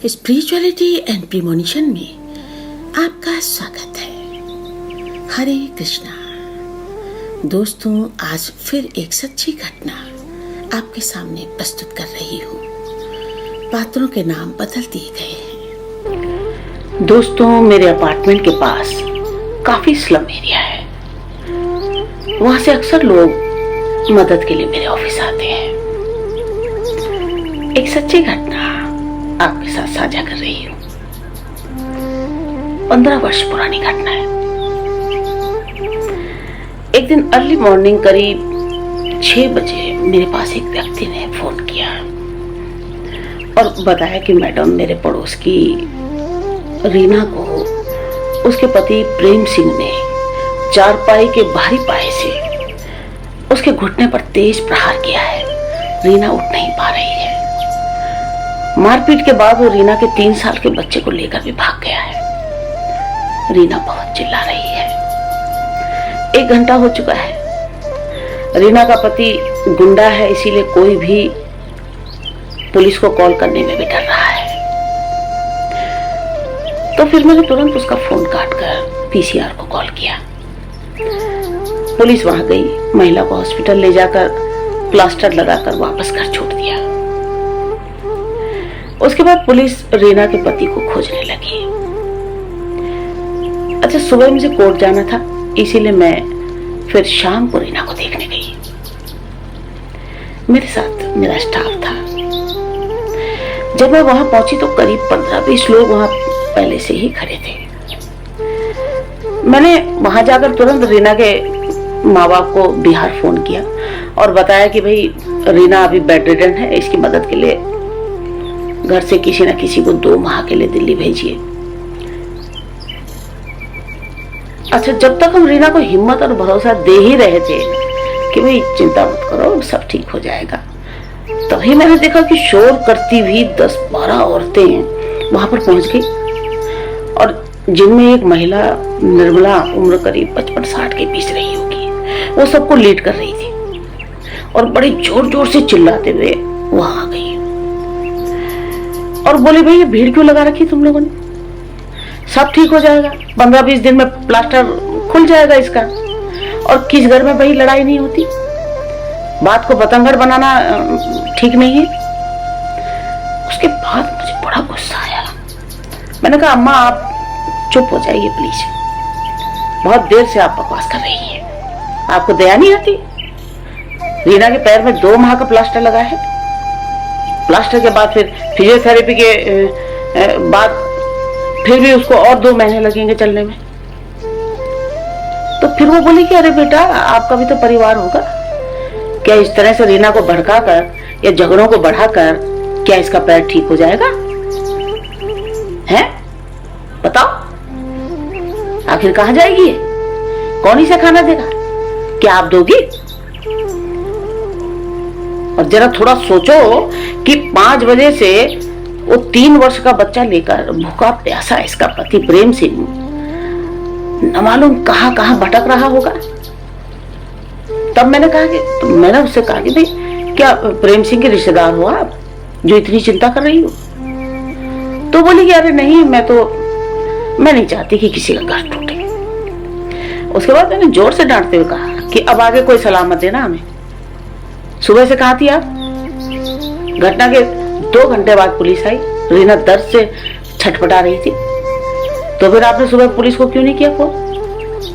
Spirituality and premonition में आपका स्वागत है। हरे कृष्णा। दोस्तों, आज फिर एक सच्ची घटना आपके सामने प्रस्तुत कर रही हूँ। पात्रों के नाम बदल दिए गए हैं। दोस्तों, मेरे अपार्टमेंट के पास काफी स्लम एरिया है। वहां से अक्सर लोग मदद के लिए मेरे ऑफिस आते हैं। एक सच्ची घटना आपके साथ साझा कर रही हूँ। 15 वर्ष पुरानी घटना है। एक दिन अर्ली मॉर्निंग करीब 6 बजे मेरे पास एक व्यक्ति ने फोन किया और बताया कि मैडम, मेरे पड़ोस की रीना को उसके पति प्रेम सिंह ने चारपाई के बाहरी पाए से उसके घुटने पर तेज प्रहार किया है। रीना उठ नहीं पा रही है। मारपीट के बाद वो रीना के 3 साल के बच्चे को लेकर भी भाग गया है। रीना बहुत चिल्ला रही है। 1 घंटा हो चुका है। रीना का पति गुंडा है, इसीलिए कोई भी पुलिस को कॉल करने में भी डर रहा है। तो फिर मैंने तुरंत उसका फोन काटकर पीसीआर को कॉल किया। पुलिस वहां गई, महिला को हॉस्पिटल ले जाकर प्लास्टर लगाकर वापस घर छोड़ दिया। उसके बाद पुलिस रीना के पति को खोजने लगी। अच्छा, सुबह मुझे कोर्ट जाना था, इसीलिए मैं फिर शाम को रीना को देखने गई। मेरे साथ मेरा स्टाफ था। जब मैं वहां पहुंची तो करीब 15-20 लोग वहां पहले से ही खड़े थे। मैंने वहां जाकर तुरंत रीना के माँ बाप को बिहार फोन किया और बताया कि भाई, रीना अभी बेड रिडन है, इसकी मदद के लिए घर से किसी न किसी को 2 माह के लिए दिल्ली भेजिए। अच्छा, जब तक हम रीना को हिम्मत और भरोसा दे ही रहे थे कि भाई चिंता मत करो, सब ठीक हो जाएगा, तभी मैंने देखा कि शोर करती हुई 10-12 औरतें वहां पर पहुंच गई और जिनमें एक महिला निर्मला, उम्र करीब 55-60 के बीच रही होगी, वो सबको लीड कर रही थी और बड़े जोर जोर से चिल्लाते हुए वहां आ गई और बोले, भाई ये भीड़ क्यों लगा रखी तुम लोगों ने? सब ठीक हो जाएगा, 15-20 दिन में प्लास्टर खुल जाएगा इसका। और किस घर में भाई लड़ाई नहीं होती? बात को बतंगड़ बनाना ठीक नहीं है। उसके बाद मुझे बड़ा गुस्सा आया। मैंने कहा, अम्मा आप चुप हो जाइए प्लीज, बहुत देर से आप बकवास कर रही हैं। आपको दया नहीं आती? रीना के पैर में 2 माह का प्लास्टर लगा है। प्लास्टर के बाद फिर फिजियोथेरेपी के बाद फिर भी उसको और 2 महीने लगेंगे चलने में। तो फिर वो बोली कि अरे बेटा, आपका भी तो परिवार होगा, क्या इस तरह से रीना को भड़काकर या झगड़ों को बढ़ाकर क्या इसका पैर ठीक हो जाएगा? हैं? बताओ, आखिर कहां जाएगी? कौन इसे खाना देगा? क्या आप दोगी? और जरा थोड़ा सोचो कि 5 बजे से वो 3 वर्ष का बच्चा लेकर भूखा प्यासा इसका पति प्रेम सिंह न मालूम कहां कहां भटक रहा होगा। तब मैंने कहा कि मैंने उससे कहा कि भाई, क्या प्रेम सिंह के रिश्तेदार हो आप जो इतनी चिंता कर रही हो? तो बोली कि अरे नहीं, मैं नहीं चाहती कि किसी का घर टूटे। उसके बाद मैंने जोर से डांटते हुए कहा कि अब आगे कोई सलाह मत देना हमें। सुबह से कहाँ थी आप? घटना के 2 घंटे बाद पुलिस आई। रीना दर्द से छटपटा रही थी। तो फिर आपने सुबह पुलिस को क्यों नहीं किया फोन?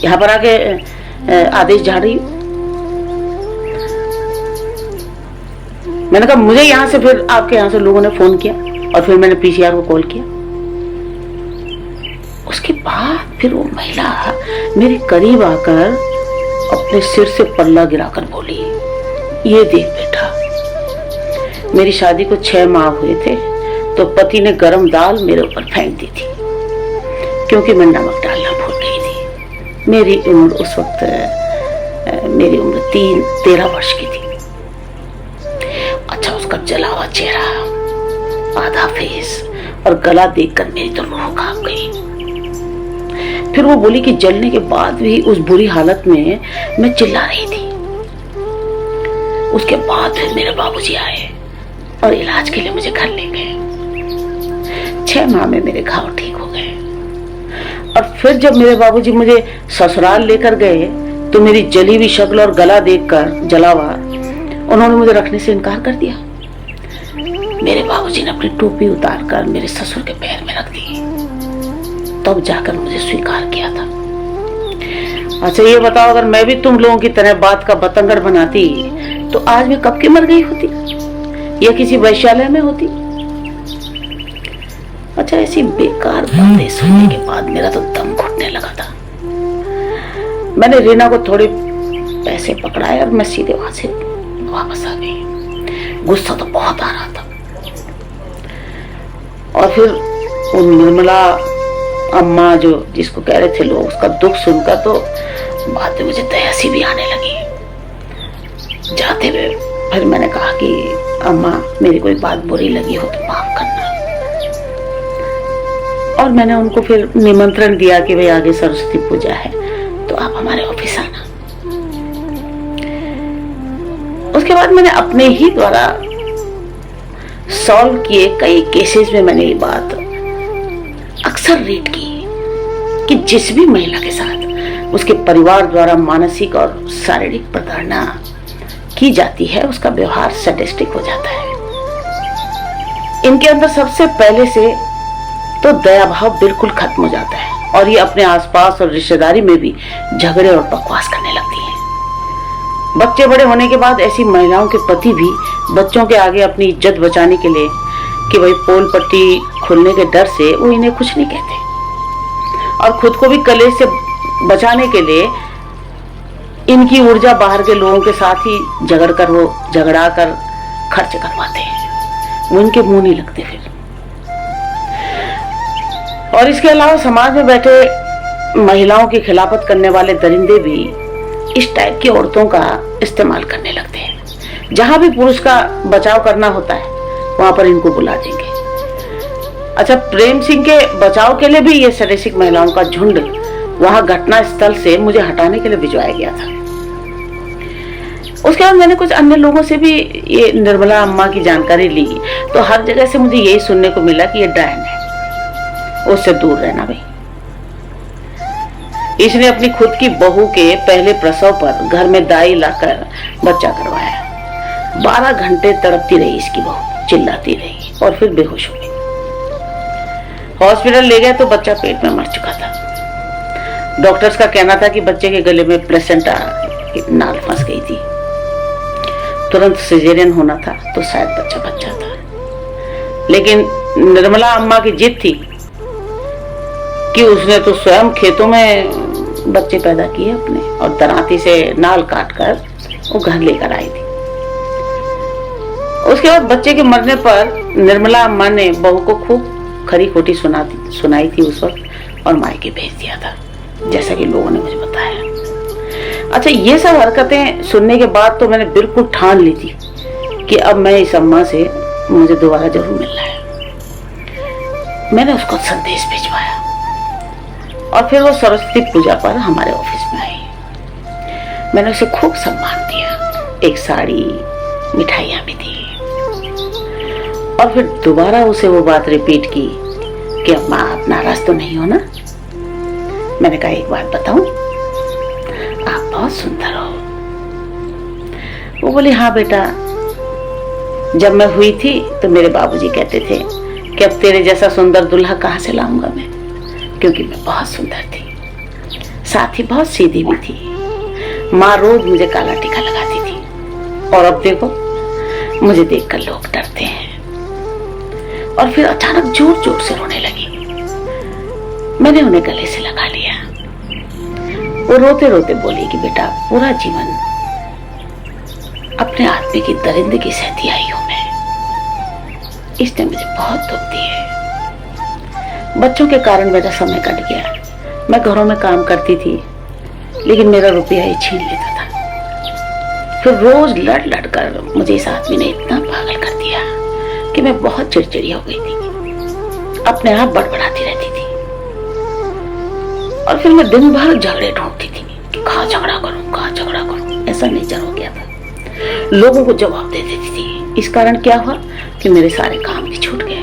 यहाँ पर आके आदेश झाड़ रही। मैंने कहा, मुझे यहाँ से फिर आपके यहाँ से लोगों ने फोन किया और फिर मैंने पीसीआर को कॉल किया। उसके बाद फिर वो महिला मेरे करीब आकर अपने सिर से पल्ला गिराकर बोली, ये देख बेटा, मेरी शादी को 6 माह हुए थे तो पति ने गरम दाल मेरे ऊपर फेंक दी थी क्योंकि मैं नमक डालना भूल गई थी। मेरी उम्र उस वक्त 13 वर्ष की थी। अच्छा, उसका जला हुआ चेहरा, आधा फेस और गला देखकर मेरी तो रूह कांप गई। फिर वो बोली कि जलने के बाद भी उस बुरी हालत में मैं चिल्ला रही थी। उसके बाद फिर मेरे बाबूजी आए और इलाज के लिए मुझे घर ले गए। 6 माह में मेरे घाव ठीक हो गए। और फिर जब मेरे बाबूजी मुझे ससुराल लेकर गए तो मेरी जली हुई शक्ल और गला देखकर जला हुआ उन्होंने मुझे रखने से इनकार कर दिया। मेरे बाबूजी ने अपनी टोपी उतारकर मेरे ससुर के पैर में रख दी, तब जाकर मुझे स्वीकार किया था। अच्छा ये बताओ, अगर मैं भी तुम लोगों की तरह बात का बतंगड़ बनाती तो आज मैं कब की मर गई होती या किसी वैश्यालय में होती। अच्छा ऐसी बेकार बातें सुनने के बाद मेरा तो दम घुटने लगा था। मैंने रीना को थोड़े पैसे पकड़ाए और मैं सीधे वहां से वापस आ गई। गुस्सा तो बहुत आ रहा था। और फिर वो निर्मला अम्मा जो जिसको कह रहे थे लोग, उसका दुख सुनकर तो बाद में मुझे दया सी भी आने लगी। जाते हुए फिर मैंने कहा कि अम्मा मेरी कोई बात बुरी लगी हो तो माफ करना। और मैंने उनको फिर निमंत्रण दिया कि भाई आगे सरस्वती पूजा है तो आप हमारे ऑफिस आना। उसके बाद मैंने अपने ही द्वारा सॉल्व किए कई केसेस में मैंने ये बात अक्सर रीड की कि जिस भी महिला के साथ उसके परिवार द्वारा मानसिक और शारीरिक प्रताड़ना की जाती है उसका व्यवहार सैडिस्टिक हो जाता है। इनके अंदर सबसे पहले से तो दया भाव बिल्कुल खत्म हो जाता है और ये अपने आसपास और रिश्तेदारी में भी झगड़े और बकवास करने लगती हैं। बच्चे बड़े होने के बाद ऐसी महिलाओं के पति भी बच्चों के आगे अपनी इज्जत बचाने के लिए कि भाई पोल पट्टी खुलने के डर से वो इन्हें कुछ नहीं कहते और खुद को भी कलेश से बचाने के लिए इनकी ऊर्जा बाहर के लोगों के साथ ही झगड़ा कर खर्च करवाते हैं। वो इनके मुंह नहीं लगते फिर। और इसके अलावा समाज में बैठे महिलाओं की खिलाफत करने वाले दरिंदे भी इस टाइप की औरतों का इस्तेमाल करने लगते हैं। जहां भी पुरुष का बचाव करना होता है वहां पर इनको बुला देंगे। अच्छा प्रेम सिंह के बचाव के लिए भी ये सैडिस्टिक महिलाओं का झुंड वहां घटना स्थल से मुझे हटाने के लिए भिजवाया गया था। उसके बाद मैंने कुछ अन्य लोगों से भी ये निर्मला अम्मा की जानकारी ली तो हर जगह से मुझे यही सुनने को मिला कि ये डायन है, उससे दूर रहना भाई। इसने अपनी खुद की बहू के पहले प्रसव पर घर में दाई लाकर बच्चा करवाया। 12 घंटे तड़पती रही इसकी बहू, चिल्लाती रही और फिर बेहोश हो गई। हॉस्पिटल ले गए तो बच्चा पेट में मर चुका था। डॉक्टर्स का कहना था कि बच्चे के गले में प्लेसेंटा की नाल फंस गई थी, तुरंत सिजेरियन होना था तो शायद बच्चा बच जाता। लेकिन निर्मला अम्मा की जिद थी कि उसने तो स्वयं खेतों में बच्चे पैदा किए अपने और दराती से नाल काट कर वो घर लेकर आई थी। उसके बाद बच्चे के मरने पर निर्मला अम्मा ने बहू को खूब खरी खोटी सुनाई थी उस वक्त और मायके भेज दिया था, जैसा कि लोगों ने मुझे बताया। अच्छा ये सब हरकतें सुनने के बाद तो मैंने बिल्कुल ठान ली थी कि अब मैं इस अम्मा से मुझे दोबारा जरूर मिलना है। मैंने उसको संदेश भिजवाया और फिर वो सरस्वती पूजा पर हमारे ऑफिस में आई। मैंने उसे खूब सम्मान दिया, एक साड़ी, मिठाइयां भी दी और फिर दोबारा उसे वो बात रिपीट की कि अम्मा आप नाराज तो नहीं हो ना। मैंने कहा एक बात बताऊं, आप बहुत सुंदर हो। वो बोली हाँ बेटा, जब मैं हुई थी तो मेरे बाबूजी कहते थे कि अब तेरे जैसा सुंदर दूल्हा कहाँ से लाऊंगा मैं, क्योंकि मैं बहुत सुंदर थी, साथ ही बहुत सीधी भी थी। माँ रोज मुझे काला टीका लगाती थी और अब देखो मुझे देखकर लोग डरते हैं। और फिर अचानक जोर जोर से रोने लगी। मैंने उन्हें गले से लगा लिया। वो रोते रोते बोली कि बेटा पूरा जीवन अपने आदमी की दरिंदगी सहती आई हूं मैं, इसने मुझे बहुत दुख दिए। बच्चों के कारण मेरा समय कट गया। मैं घरों में काम करती थी लेकिन मेरा रुपया ही छीन लेता था। फिर रोज लड़ लड़ कर मुझे इस आदमी ने इतना पागल कर दिया कि मैं बहुत चिड़चिड़ी हो गई थी, अपने आप बड़बड़ाती रहती थी। और फिर मैं दिन भर झगड़े ढूंढती थी कि कहाँ झगड़ा करूं, ऐसा नेचर हो गया था। लोगों को जवाब दे देती थी। इस कारण क्या हुआ कि मेरे सारे काम भी छूट गए।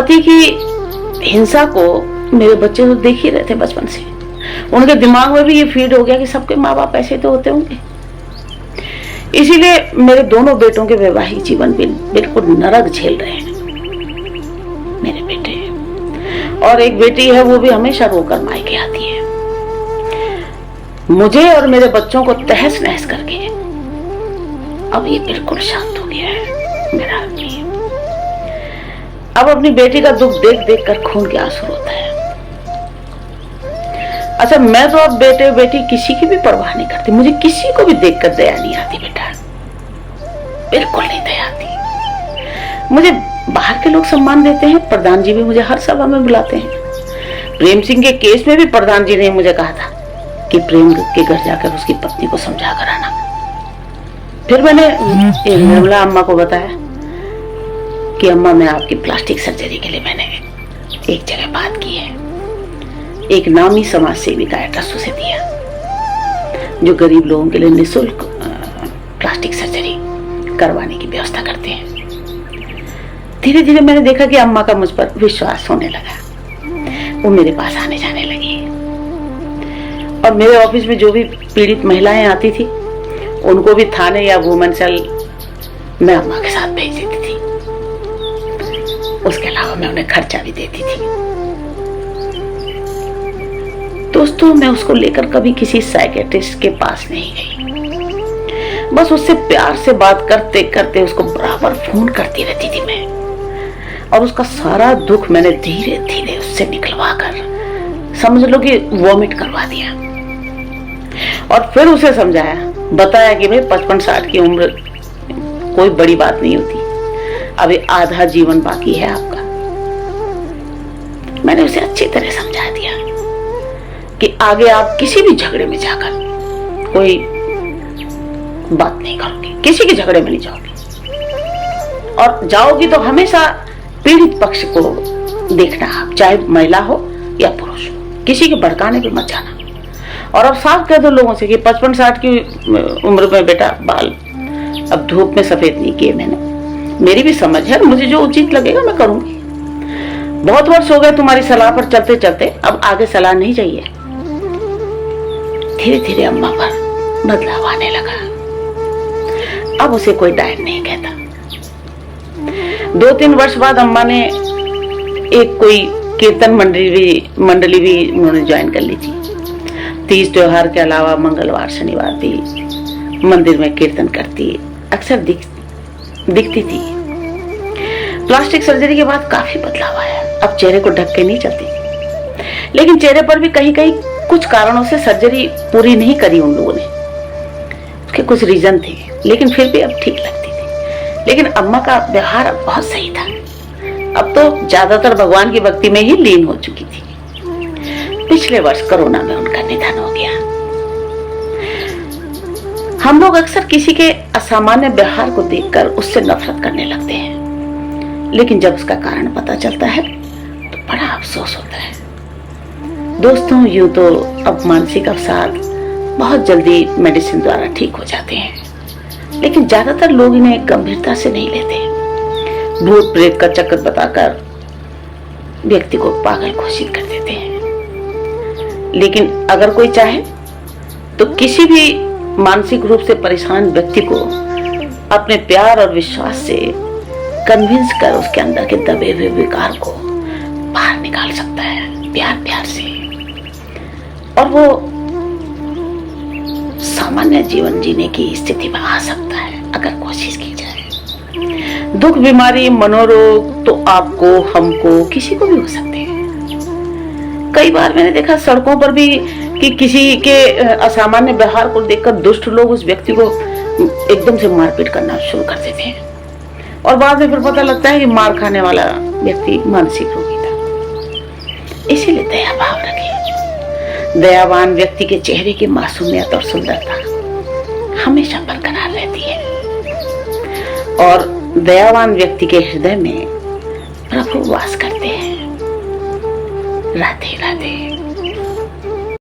पति की हिंसा को मेरे बच्चे तो देख ही रहे थे बचपन से। उनके दिमाग में भी ये फीड हो गया कि सबके माँ बाप ऐसे तो होते होंगे। इसीलिए मेरे दोनों बेटों के वैवाहिक जीवन बिल्कुल नरक झेल रहे हैं मेरे बेटे। और एक बेटी है, वो भी हमेशा रोकर मायके आती है। मुझे और मेरे बच्चों को तहस नहस करके अब ये बिल्कुल शांत हो गया है मेरा आदमी। अब अपनी बेटी का दुख देख देख कर खून के आंसू रोता है। अच्छा, मैं तो अब बेटे बेटी किसी की भी परवाह नहीं करती। मुझे किसी को भी देखकर दया नहीं आती बेटा, बिल्कुल नहीं दया आती। मुझे बाहर के लोग सम्मान देते हैं, प्रधान जी भी मुझे हर सभा में बुलाते हैं। प्रेम सिंह के केस में भी प्रधान जी ने मुझे कहा था कि प्रेम के घर जाकर उसकी पत्नी को समझा कर आना। फिर मैंने निर्मला अम्मा को बताया कि अम्मा, मैं आपकी प्लास्टिक सर्जरी के लिए मैंने एक जगह बात की है। एक नामी समाज सेवी का एड्रेस उसे दिया जो गरीब लोगों के लिए निःशुल्क प्लास्टिक सर्जरी करवाने की व्यवस्था करते हैं। धीरे धीरे मैंने देखा कि अम्मा का मुझ पर विश्वास होने लगा। वो मेरे पास आने जाने लगी और मेरे ऑफिस में जो भी पीड़ित महिलाएं आती थी उनको भी थाने या वुमेन सेल मैं अम्मा के साथ भेज देती थी। उसके अलावा मैं उन्हें खर्चा भी देती थी। दोस्तों, मैं उसको लेकर कभी किसी साइकियाट्रिस्ट के पास नहीं गई। बस उससे प्यार से बात करते करते उसको बराबर फोन करती रहती थी मैं। और उसका सारा दुख मैंने धीरे धीरे उससे निकलवा कर समझ लो कि वॉमिट करवा दिया। और फिर उसे समझाया, बताया कि भाई 55-60 की उम्र कोई बड़ी बात नहीं होती, अभी आधा जीवन बाकी है आपका। मैंने उसे अच्छी तरह समझा दिया कि आगे आप किसी भी झगड़े में जाकर कोई बात नहीं करोगी, किसी के झगड़े में नहीं जाओगी। और जाओगी तो हमेशा पीड़ित पक्ष को देखना, आप चाहे महिला हो या पुरुष हो, किसी के भड़काने पे मत जाना। और अब साफ कह दो लोगों से कि 55-60 की उम्र में बेटा बाल अब धूप में सफेद नहीं किए मैंने। मेरी भी समझ है, मुझे जो उचित लगेगा मैं करूंगी। बहुत वर्ष हो गए तुम्हारी सलाह पर चलते चलते, अब आगे सलाह नहीं चाहिए। धीरे धीरे अम्मा पर बदलाव आने लगा। अब उसे कोई डायट नहीं कहता। 2-3 वर्ष बाद अम्मा ने एक कोई कीर्तन मंडली भी उन्होंने ज्वाइन कर ली थी। तीज त्योहार के अलावा मंगलवार शनिवार भी मंदिर में कीर्तन करती अक्सर दिखती थी। प्लास्टिक सर्जरी के बाद काफी बदलाव आया। अब चेहरे को ढक के नहीं चलती, लेकिन चेहरे पर भी कहीं कहीं कुछ कारणों से सर्जरी पूरी नहीं करी उन लोगों ने। उसके कुछ रीजन थे, लेकिन फिर भी अब ठीक लगती थी। लेकिन अम्मा का व्यवहार अब बहुत सही था। अब तो ज्यादातर भगवान की भक्ति में ही लीन हो चुकी थी। पिछले वर्ष कोरोना में उनका निधन हो गया। हम लोग अक्सर किसी के असामान्य व्यवहार को देखकर उससे नफरत करने लगते हैं, लेकिन जब उसका कारण पता चलता है तो बड़ा अफसोस होता है। दोस्तों, यूं तो अब मानसिक अवसाद बहुत जल्दी मेडिसिन द्वारा ठीक हो जाते हैं, लेकिन ज्यादातर लोग इन्हें गंभीरता से नहीं लेते। भूत प्रेत का चक्कर बताकर व्यक्ति को पागल घोषित कर देते हैं। लेकिन अगर कोई चाहे तो किसी भी मानसिक रूप से परेशान व्यक्ति को अपने प्यार और विश्वास से कन्विंस कर उसके अंदर के दबे हुए विकार को बाहर निकाल सकता है, प्यार प्यार से। और वो सामान्य जीवन जीने की स्थिति में आ सकता है अगर कोशिश की जाए। दुख, बीमारी, मनोरोग तो आपको, हमको, किसी को भी हो सकते हैं। कई बार मैंने देखा सड़कों पर भी कि किसी के असामान्य व्यवहार को देखकर दुष्ट लोग उस व्यक्ति को एकदम से मारपीट करना शुरू कर देते हैं। और बाद में फिर पता लगता है कि मार खाने वाला व्यक्ति मानसिक रोगी था। इसीलिए दया भाव रखें। दयावान व्यक्ति के चेहरे की मासूमियत और सुंदरता हमेशा बरकरार रहती है। और दयावान व्यक्ति के हृदय में प्रभु वास करते हैं। राधे राधे।